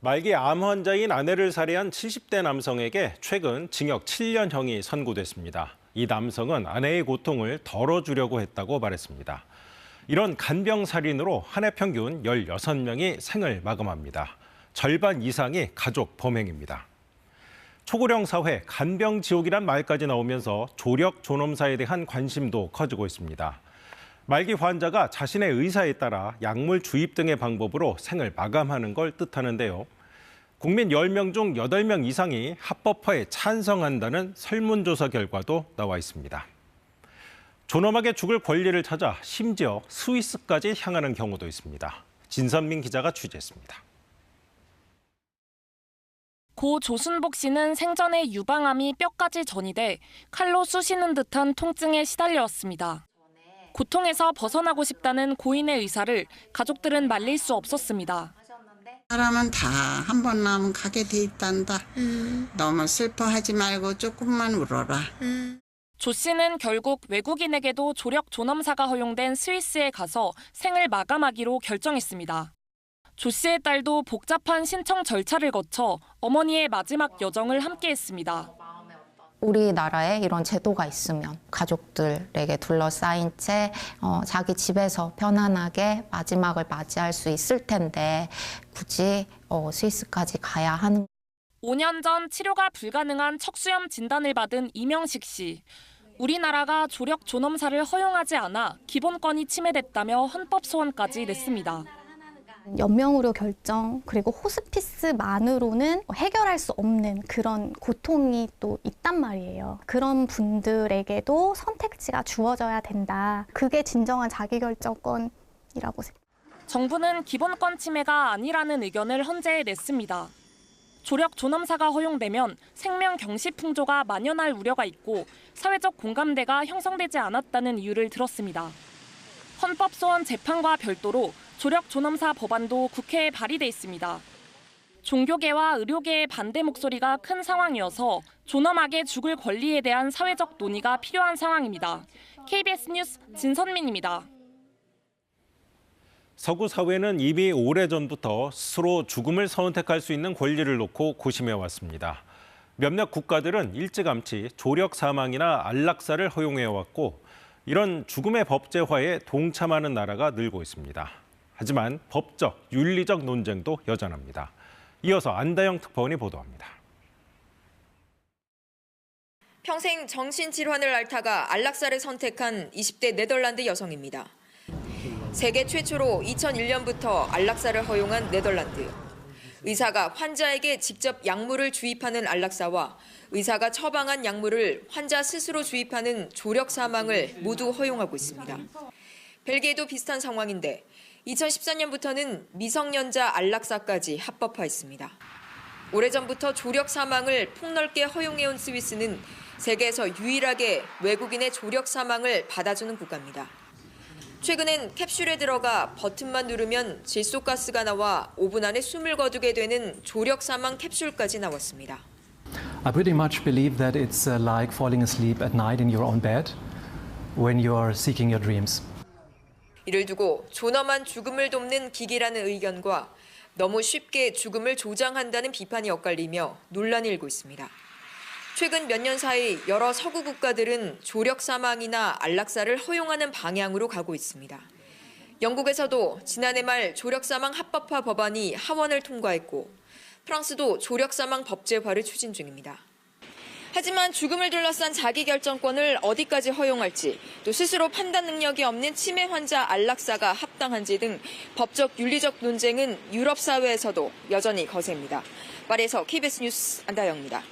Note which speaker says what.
Speaker 1: 말기 암 환자인 아내를 살해한 70대 남성에게 최근 징역 7년형이 선고됐습니다. 이 남성은 아내의 고통을 덜어주려고 했다고 말했습니다. 이런 간병살인으로 한 해 평균 16명이 생을 마감합니다. 절반 이상이 가족 범행입니다. 초고령 사회 간병지옥이란 말까지 나오면서 조력 존엄사에 대한 관심도 커지고 있습니다. 말기 환자가 자신의 의사에 따라 약물 주입 등의 방법으로 생을 마감하는 걸 뜻하는데요. 국민 10명 중 8명 이상이 합법화에 찬성한다는 설문조사 결과도 나와 있습니다. 존엄하게 죽을 권리를 찾아 심지어 스위스까지 향하는 경우도 있습니다. 진선민 기자가 취재했습니다.
Speaker 2: 고 조순복 씨는 생전에 유방암이 뼈까지 전이돼 칼로 쑤시는 듯한 통증에 시달려왔습니다. 고통에서 벗어나고 싶다는 고인의 의사를 가족들은 말릴 수 없었습니다.
Speaker 3: 사람은 다 한 번 나면 가게 돼 있단다. 너무 슬퍼하지 말고 조금만 울어라.
Speaker 2: 조 씨는 결국 외국인에게도 조력 존엄사가 허용된 스위스에 가서 생을 마감하기로 결정했습니다. 조 씨의 딸도 복잡한 신청 절차를 거쳐 어머니의 마지막 여정을 함께했습니다.
Speaker 4: 우리나라에 이런 제도가 있으면 가족들에게 둘러싸인 채 자기 집에서 편안하게 마지막을 맞이할 수 있을 텐데 굳이 스위스까지 가야 하는.
Speaker 2: 5년 전 치료가 불가능한 척수염 진단을 받은 이명식 씨. 우리나라가 조력 존엄사를 허용하지 않아 기본권이 침해됐다며 헌법 소원까지 냈습니다.
Speaker 5: 연명의료 결정 그리고 호스피스만으로는 해결할 수 없는 그런 고통이 또 있단 말이에요. 그런 분들에게도 선택지가 주어져야 된다. 그게 진정한 자기결정권이라고 생각합니다.
Speaker 2: 정부는 기본권 침해가 아니라는 의견을 헌재에 냈습니다. 조력 존엄사가 허용되면 생명 경시 풍조가 만연할 우려가 있고 사회적 공감대가 형성되지 않았다는 이유를 들었습니다. 헌법소원 재판과 별도로 조력 존엄사 법안도 국회에 발의돼 있습니다. 종교계와 의료계의 반대 목소리가 큰 상황이어서 존엄하게 죽을 권리에 대한 사회적 논의가 필요한 상황입니다. KBS 뉴스 진선민입니다.
Speaker 1: 서구 사회는 이미 오래전부터 스스로 죽음을 선택할 수 있는 권리를 놓고 고심해왔습니다. 몇몇 국가들은 일찌감치 조력 사망이나 안락사를 허용해왔고 이런 죽음의 법제화에 동참하는 나라가 늘고 있습니다. 하지만 법적, 윤리적 논쟁도 여전합니다. 이어서 안다영 특파원이 보도합니다.
Speaker 6: 평생 정신질환을 앓다가 안락사를 선택한 20대 네덜란드 여성입니다. 세계 최초로 2001년부터 안락사를 허용한 네덜란드. 의사가 환자에게 직접 약물을 주입하는 안락사와 의사가 처방한 약물을 환자 스스로 주입하는 조력 사망을 모두 허용하고 있습니다. 벨기에도 비슷한 상황인데 2014년부터는 미성년자 안락사까지 합법화했습니다. 오래전부터 조력 사망을 폭넓게 허용해온 스위스는 세계에서 유일하게 외국인의 조력 사망을 받아주는 국가입니다. 최근엔 캡슐에 들어가 버튼만 누르면 질소가스가 나와 5분 안에 숨을 거두게 되는 조력 사망 캡슐까지 나왔습니다.
Speaker 7: I pretty much believe that it's like falling asleep at night in your own bed when you are seeking your dreams.
Speaker 6: 이를 두고 존엄한 죽음을 돕는 기기라는 의견과 너무 쉽게 죽음을 조장한다는 비판이 엇갈리며 논란이 일고 있습니다. 최근 몇 년 사이 여러 서구 국가들은 조력 사망이나 안락사를 허용하는 방향으로 가고 있습니다. 영국에서도 지난해 말 조력 사망 합법화 법안이 하원을 통과했고 프랑스도 조력 사망 법제화를 추진 중입니다. 하지만 죽음을 둘러싼 자기결정권을 어디까지 허용할지 또 스스로 판단 능력이 없는 치매 환자 안락사가 합당한지 등 법적 윤리적 논쟁은 유럽 사회에서도 여전히 거셉니다. 파리에서 KBS 뉴스 안다영입니다.